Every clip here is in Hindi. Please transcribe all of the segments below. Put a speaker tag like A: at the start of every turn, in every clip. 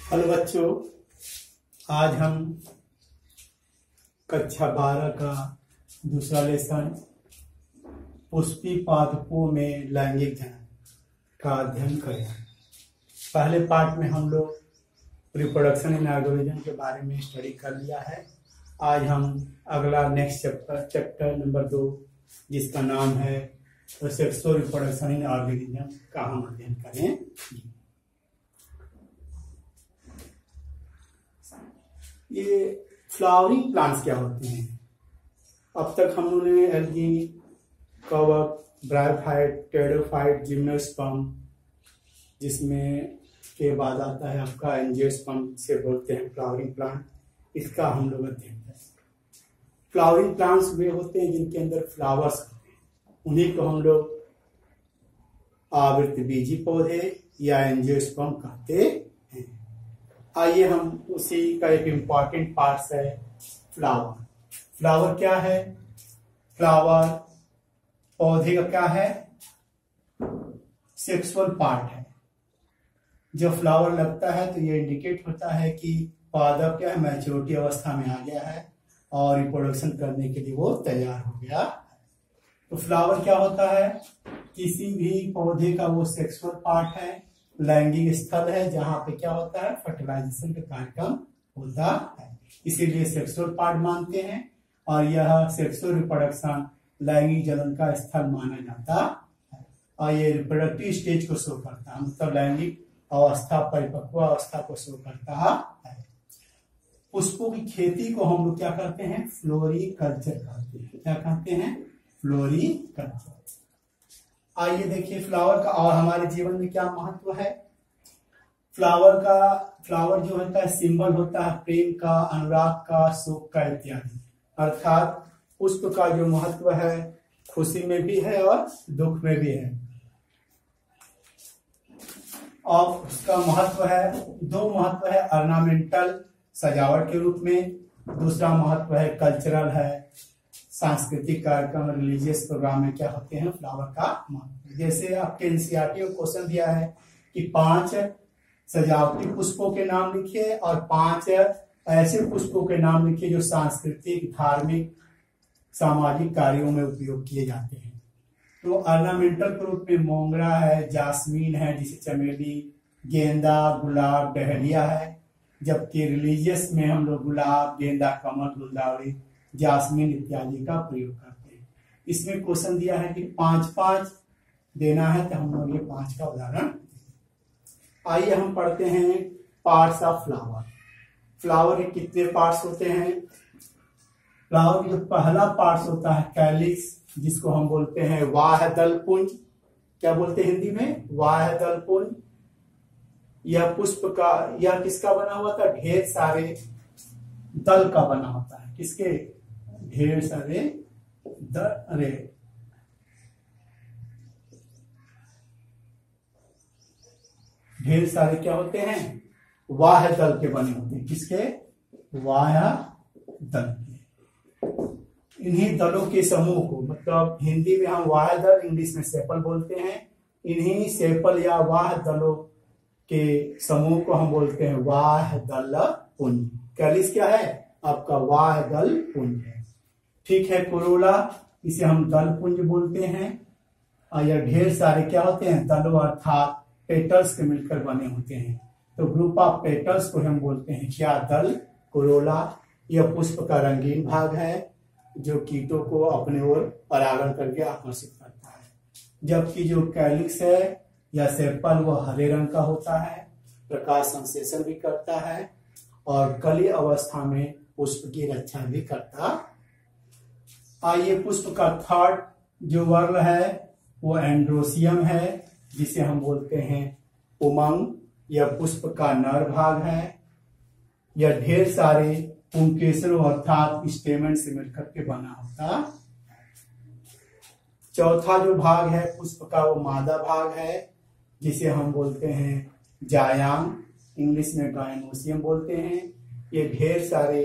A: हेलो बच्चों, आज हम कक्षा 12 का दूसरा लेसन पुष्पी पादपों में लैंगिक जनन का अध्ययन करें। पहले पार्ट में हम लोग रिप्रोडक्शन इन ऑर्गेनिज्म के बारे में स्टडी कर लिया है। आज हम अगला नेक्स्ट चैप्टर नंबर 2 जिसका नाम है सेक्सुअल रिप्रोडक्शन इन ऑर्गेनिज्म का हम अध्ययन करें। ये फ्लावरिंग प्लांट्स क्या होते हैं? अब तक हम लोगों ने एल्गी, कवक, ब्रायोफाइट, टेरोफाइट, जिम्नोस्पर्म, जिसमें के बाद आता है आपका एंजियोस्पर्म से बोलते हैं फ्लावरिंग प्लांट, इसका हम लोग अध्ययन करें। फ्लावरिंग प्लांट्स वे होते हैं जिनके अंदर फ्लावर्स होते हैं, उन्हीं को हम लोग आवृतबीजी पौधे या एंजियोस्पर्म कहते हैं। आइए हम उसी का एक इम्पॉर्टेंट पार्ट है फ्लावर। फ्लावर क्या है? फ्लावर पौधे का क्या है? सेक्सुअल पार्ट है। जब फ्लावर लगता है तो ये इंडिकेट होता है कि पौधा क्या है, मैच्योरिटी अवस्था में आ गया है और रिप्रोडक्शन करने के लिए वो तैयार हो गया। तो फ्लावर क्या होता है? किसी भी पौधे का वो सेक्सुअल पार्ट है, लैंगिक स्थल है जहां पे क्या होता है, फर्टिलाइजेशन का कार्यक्रम होता है, इसीलिए सेक्सुअल पार्ट मानते हैं। और यह सेक्सुअल रिप्रोडक्शन लैंगिक जनन का स्थल माना जाता है और ये रिप्रोडक्टिव स्टेज को शो करता है, मतलब लैंगिक अवस्था, परिपक्व अवस्था को शो करता है। पुष्पों की खेती को हम लोग क्या करते हैं? फ्लोरिकल्चर कहते हैं। क्या कहते हैं? फ्लोरिकल्चर। आइए देखिए फ्लावर का और हमारे जीवन में क्या महत्व है। फ्लावर जो होता है सिंबल होता है प्रेम का, अनुराग का, सुख का इत्यादि। अर्थात पुष्प का जो महत्व है खुशी में भी है और दुख में भी है। और उसका महत्व है, दो महत्व है, ऑर्नामेंटल सजावट के रूप में, दूसरा महत्व है कल्चरल है, सांस्कृतिक कार्यक्रम, रिलीजियस प्रोग्राम में क्या होते हैं फ्लावर का महत्व। जैसे आपके एनसीईआरटी में क्वेश्चन दिया है कि 5 सजावटी पुष्पों के नाम लिखिए और 5 ऐसे पुष्पों के नाम लिखिए जो सांस्कृतिक, धार्मिक, सामाजिक कार्यों में उपयोग किए जाते हैं। तो ऑर्नामेंटल के रूप में मोंगरा है, जास्मीन है जिसे चमेली, गेंदा, गुलाब, डहलिया है। जबकि रिलीजियस में हम लोग गुलाब, गेंदा, कमल, गुलदावरी, जास्मीन इत्यादि का प्रयोग करते हैं। इसमें क्वेश्चन दिया है कि 5-5 देना है, तो हम लोग ये 5 का उदाहरण। आइए हम पढ़ते हैं पार्ट्स ऑफ फ्लावर। फ्लावर के कितने पार्ट्स होते हैं? फ्लावर का जो पहला पार्ट होता है कैलिक्स, जिसको हम बोलते हैं वाह्यदल पुंज। क्या बोलते हैं हिंदी में? वाह्यदल पुंज। यह पुष्प का, यह किसका बना हुआ था? ढेर सारे दल का बना होता है। किसके? ढेर सारे ढेर सारे क्या होते हैं? वाह्य दल के बने होते हैं। किसके? वाह्य दल के। इन्हीं दलों के समूह को, मतलब हिंदी में हम वाह्य दल, इंग्लिश में सेपल बोलते हैं। इन्हीं सेपल या वाह्य दलों के समूह को हम बोलते हैं वाह्य दल पुंज। कैलिस क्या है? आपका वाह्य दल पुंज है। ठीक है। कोरोला, इसे हम दल पुंज बोलते हैं। और यह ढेर सारे क्या होते हैं? दलों अर्थात पेटल्स के मिलकर बने होते हैं। तो ग्रुप ऑफ पेटल्स को हम बोलते हैं क्या? दल, कोरोला। यह पुष्प का रंगीन भाग है जो कीटों को अपने ओर परागण करके आकर्षित करता है। जबकि जो कैलिक्स है या सेपल वो हरे रंग का होता है, प्रकाश संश्लेषण भी करता है और कली अवस्था में पुष्प की रक्षा भी करता। आइए पुष्प का थर्ड जो वर्ण है वो एंड्रोसियम है, जिसे हम बोलते हैं उमंग। यह पुष्प का नर भाग है। यह ढेर सारे पुंकेसरों अर्थात स्टेमन से मिलकर के बना होता। चौथा जो भाग है पुष्प का वो मादा भाग है, जिसे हम बोलते हैं जायांग, इंग्लिश में गायनोसियम बोलते हैं। ये ढेर सारे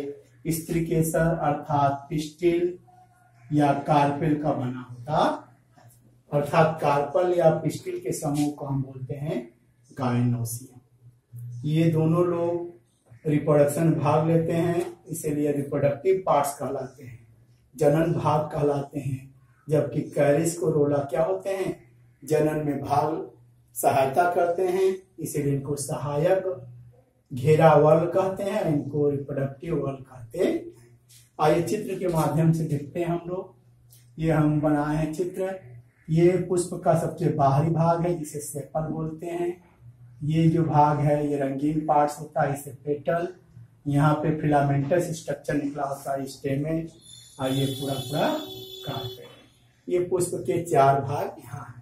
A: स्त्रीकेसर अर्थात पिस्टिल या कार्पेल का बना होता, अर्थात कार्पल या पिस्टिल के समूह को हम बोलते हैं गायनोसियम। ये दोनों लोग रिप्रोडक्शन भाग लेते हैं, इसीलिए रिप्रोडक्टिव पार्ट्स कहलाते हैं, जनन भाग कहलाते हैं। जबकि कैरिस को रोला क्या होते हैं, जनन में भाग सहायता करते हैं, इसीलिए इनको सहायक घेरा वर्ग कहते हैं, इनको रिप्रोडक्टिव वर्ग कहते हैं। आइए चित्र के माध्यम से देखते हैं हम लोग। ये हम बनाए हैं चित्र। ये पुष्प का सबसे बाहरी भाग है जिसे सेपल बोलते हैं। ये जो भाग है ये रंगीन पार्ट्स होता है, इसे पेटल। यहाँ पे फिलामेंटस स्ट्रक्चर निकला होता है, स्टेमेन, और ये पूरा पूरा कार्पेल। ये पुष्प के 4 भाग यहाँ हैं।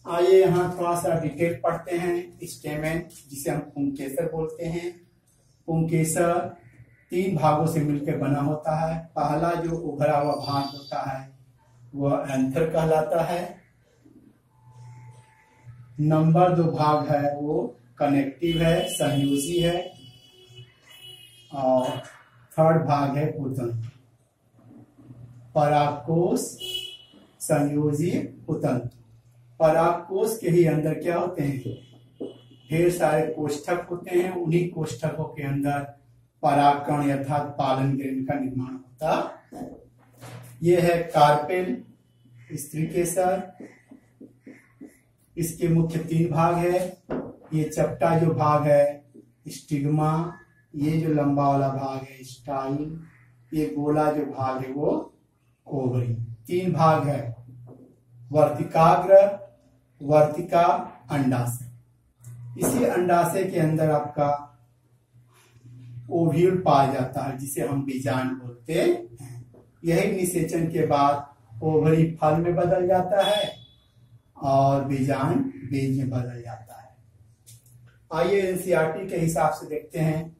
A: आइए यहाँ थोड़ा सा डिटेल पढ़ते हैं। स्टेमेन जिसे हम पुंकेसर बोलते हैं। पुंकेसर 3 भागों से मिलकर बना होता है। पहला जो उभरा हुआ भाग होता है वह एंथर कहलाता है। नंबर 2 भाग है वो कनेक्टिव है, संयोजी है। और 3rd भाग है पुतन, परागकोश, संयोजी, पुतन। परागकोश के ही अंदर क्या होते हैं, ढेर सारे कोष्ठक होते हैं। उन्हीं कोष्ठकों के अंदर परागकण अर्थात पालन ग्रंथि का निर्माण होता। ये है कार्पेल, स्त्री केसर। इसके मुख्य 3 भाग है। ये चपटा जो भाग है स्टिग्मा, ये जो लंबा वाला भाग है स्टाइल, ये गोला जो भाग है वो ओवरी। 3 भाग है, वर्तिकाग्र, वर्तिका, अंडाशय। इसी अंडाशय के अंदर आपका ओव्यूल पाया जाता है जिसे हम बीजांड बोलते हैं। यही निषेचन के बाद ओवरी फल में बदल जाता है और बीजांड बीज में बदल जाता है। आइए एनसीईआरटी के हिसाब से देखते हैं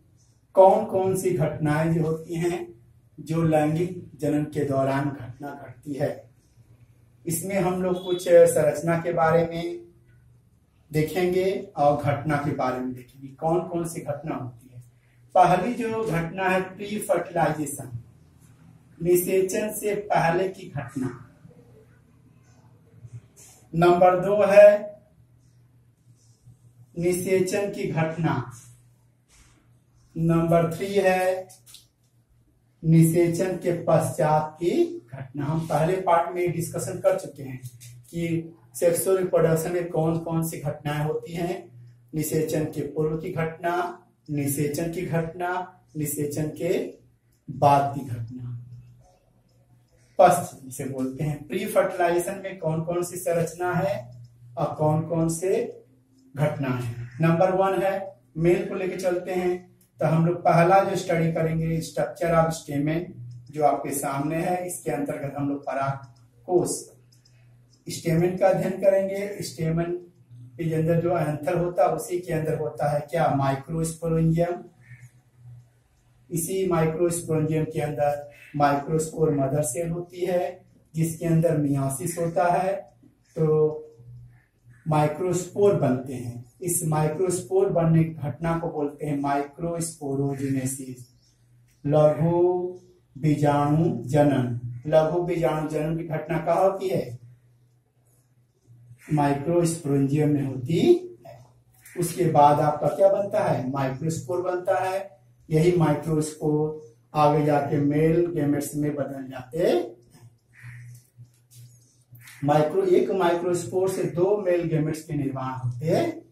A: कौन कौन सी घटनाएं जो होती हैं जो लैंगिक जनन के दौरान घटना घटती है। इसमें हम लोग कुछ संरचना के बारे में देखेंगे और घटना के बारे में देखेंगे कौन कौन सी घटना होती है। पहली जो घटना है प्री फर्टिलाइजेशन, निषेचन से पहले की घटना। नंबर 2 है निषेचन की घटना। नंबर 3 है निषेचन के पश्चात की घटना। हम पहले पार्ट में डिस्कशन कर चुके हैं कि सेक्सुअल रिप्रोडक्शन में कौन कौन सी घटनाएं होती हैं। निषेचन के पूर्व की घटना, निषेचन की घटना, निषेचन के बाद की घटना। पश्च जिसे बोलते हैं। प्री फर्टिलाइजेशन में कौन कौन सी संरचना है और कौन कौन से घटना है। नंबर 1 है, मेल को लेके चलते हैं तो हम लोग पहला जो स्टडी करेंगे स्ट्रक्चर ऑफ स्टेमेन जो आपके सामने है। इसके अंतर्गत हम लोग परागकोश स्टेमेन का अध्ययन करेंगे। स्टेमेन के अंदर जो एंथर होता है उसी के अंदर होता है क्या, माइक्रोस्पोरेंजियम। इसी माइक्रोस्पोरेंजियम के अंदर माइक्रोस्पोर मदर सेल होती है जिसके अंदर मियासिस होता है तो माइक्रोस्पोर बनते हैं। इस माइक्रोस्पोर बनने की घटना को बोलते हैं माइक्रोस्पोरोजेनेसिस, लघु बीजाणु जनन। लघु बीजाणु जनन की घटना कहाँ होती है, माइक्रोस्पोरेंजियम में होती है। उसके बाद आपका क्या बनता है, माइक्रोस्पोर बनता है। यही माइक्रोस्पोर आगे जाके मेल गैमेट्स में बदल जाते। एक माइक्रोस्पोर से 2 मेल गैमेट्स के निर्माण होते हैं।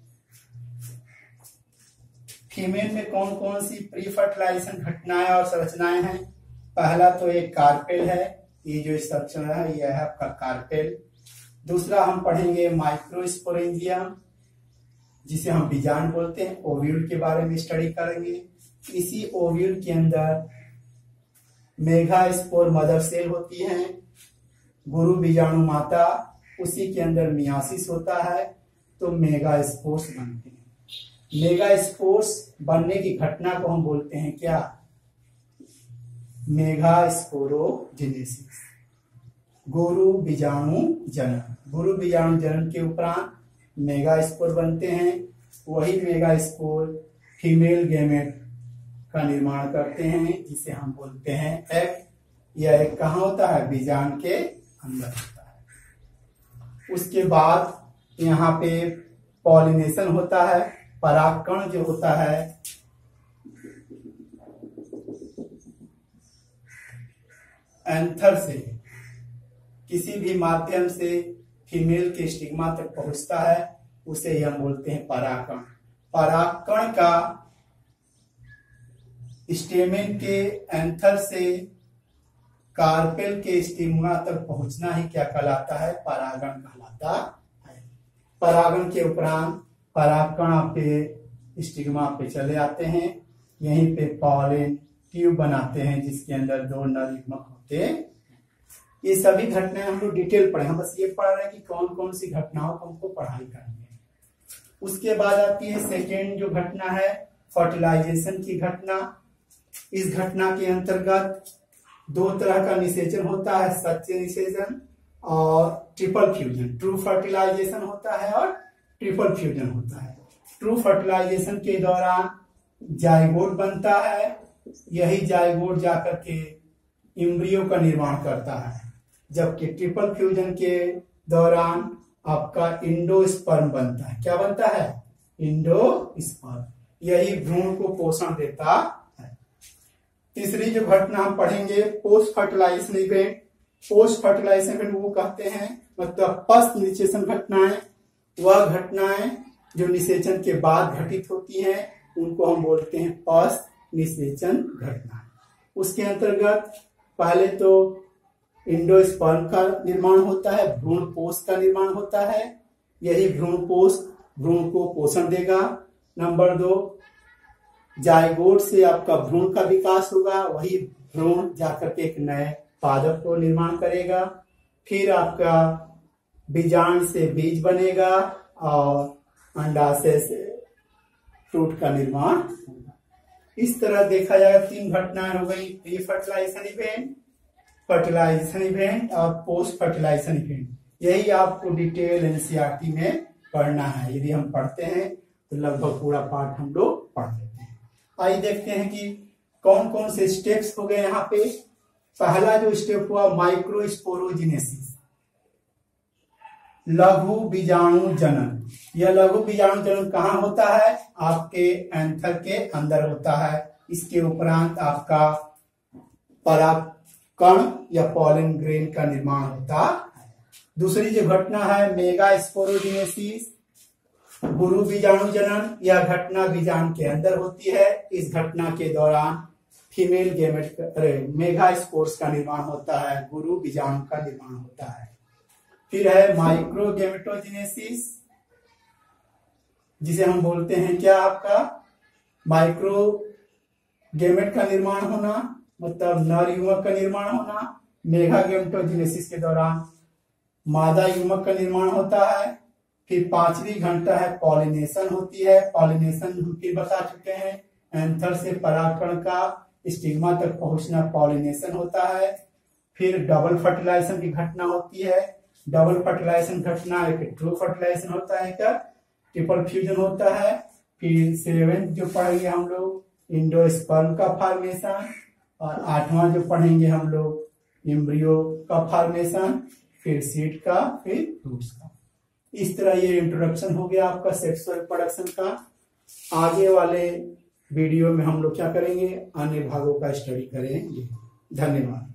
A: फीमेल में कौन कौन सी प्री फर्टिलाइजेशन घटनाएं और संरचनाएं हैं। पहला तो एक कार्पेल है, ये जो स्ट्रक्चर है यह है आपका कार्पेल। दूसरा हम पढ़ेंगे माइक्रोस्पोरेंजियम जिसे हम बीजांड बोलते हैं। ओव्यूल के बारे में स्टडी करेंगे। इसी ओव्यूल के अंदर मेगास्पोर मदर सेल होती है, गुरु बीजाणु माता, उसी के अंदर मियासिस होता है तो मेगास्पोर्स बनते हैं। मेगास्पोर्स बनने की घटना को हम बोलते हैं क्या, मेगास्पोरोजेनेसिस, गुरु बीजाणु जनन। गुरु बीजाणु जनन के उपरांत मेगास्पोर बनते हैं। वही मेगास्पोर फीमेल गैमेट का निर्माण करते हैं जिसे हम बोलते हैं एग। यह एग कहाँ होता है, बीजांड के अंदर होता है। उसके बाद यहाँ पे पॉलिनेशन होता है। परागकण जो होता है एंथर से किसी भी माध्यम से फीमेल के स्टिग्मा तक पहुंचता है, उसे हम बोलते हैं परागकण। परागकण का स्टेमेन के एंथर से कार्पेल के स्टिग्मा तक पहुंचना ही क्या कहलाता है? परागण कहलाता है। परागण के उपरांत परागकण आपके स्टिग्मा पे चले आते हैं, यहीं पे पॉलन ट्यूब बनाते हैं जिसके अंदर 2 नर युग्मक होते हैं। ये सभी घटनाएं हम लोग डिटेल पढ़े, हम बस ये पढ़ रहे हैं कि कौन कौन सी घटनाओं को हमको पढ़ाई करनी है। उसके बाद आती है सेकेंड जो घटना है, फर्टिलाइजेशन की घटना। इस घटना के अंतर्गत 2 तरह का निषेचन होता है, सच्चे निषेचन और ट्रिपल फ्यूजन। ट्रू फर्टिलाइजेशन होता है और ट्रिपल फ्यूजन होता है। ट्रू फर्टिलाइजेशन के दौरान जाइगोट बनता है, यही जाइगोट जाकर के एम्ब्रियो का निर्माण करता है, जबकि ट्रिपल फ्यूजन के दौरान आपका इंडोस्पर्म बनता है। क्या बनता है? इंडोस्पर्म, यही भ्रूण को पोषण देता है। तीसरी जो घटना हम पढ़ेंगे, post fertilization event. Post fertilization event वो कहते हैं मतलब पश्च निषेचन घटनाएं, वह घटनाएं जो निषेचन के बाद घटित होती हैं उनको हम बोलते हैं पश्च निषेचन घटना। उसके अंतर्गत पहले तो इंडोस्पर्म का निर्माण होता है, भ्रूण पोष का निर्माण होता है, यही भ्रूण पोष भ्रूण को पोषण देगा। नंबर 2, जाइगोट से आपका भ्रूण का विकास होगा, वही भ्रूण जाकर के एक नए पादप को निर्माण करेगा। फिर आपका बीजांड से बीज बनेगा और अंडाशय से फ्रूट का निर्माण होगा। इस तरह देखा जाएगा 3 घटनाएं हो गई, pre fertilization event, fertilization event और पोस्ट फर्टिलाइजेशन इवेंट। यही आपको डिटेल एनसीईआरटी में पढ़ना है। यदि हम पढ़ते हैं तो लगभग पूरा पाठ हम लोग पढ़ लेते हैं। आइए देखते हैं कि कौन कौन से स्टेप्स हो गए यहाँ पे। पहला जो स्टेप हुआ माइक्रोस्पोरोजिनेसिस, लघु बीजाणु जनन। यह लघु बीजाणु जनन कहाँ होता है? आपके एंथर के अंदर होता है। इसके उपरांत आपका परागकण या पॉलन ग्रेन का निर्माण होता है। दूसरी जो घटना है मेगास्पोरोजिनेसिस, गुरु बीजाणु जनन। यह घटना बीजाणु के अंदर होती है। इस घटना के दौरान फीमेल गेमेट मेगास्पोर्स का निर्माण होता है, गुरु बीजाणु का निर्माण होता है। फिर है माइक्रोगेमेटोजेनेसिस, जिसे हम बोलते हैं क्या आपका माइक्रो गेमेट का निर्माण होना, मतलब नर युग्मक का निर्माण होना। मेगा गेमेटोजेनेसिस के दौरान मादा युग्मक का निर्माण होता है। फिर 5वीं घंटा है पॉलिनेशन होती है। पॉलिनेशन हम फिर बता चुके हैं, एंथर से परागकण का स्टिग्मा तक पहुंचना पॉलिनेशन होता है। फिर डबल फर्टिलाइजेशन की घटना होती है। डबल फर्टिलाइजेशन घटना एक ट्रू फर्टिलाइजेशन होता है, क्या ट्रिपल फ्यूजन होता है। फिर 7th जो पढ़ेंगे हम लोग इंडोस्पर्म का फॉर्मेशन, और 8वां जो पढ़ेंगे हम लोग एम्ब्रियो का फॉर्मेशन, फिर सीड का, फिर फ्रूट्स का। इस तरह ये इंट्रोडक्शन हो गया आपका सेक्सुअल रिप्रोडक्शन का। आगे वाले वीडियो में हम लोग क्या करेंगे, अन्य भागों का स्टडी करेंगे। धन्यवाद।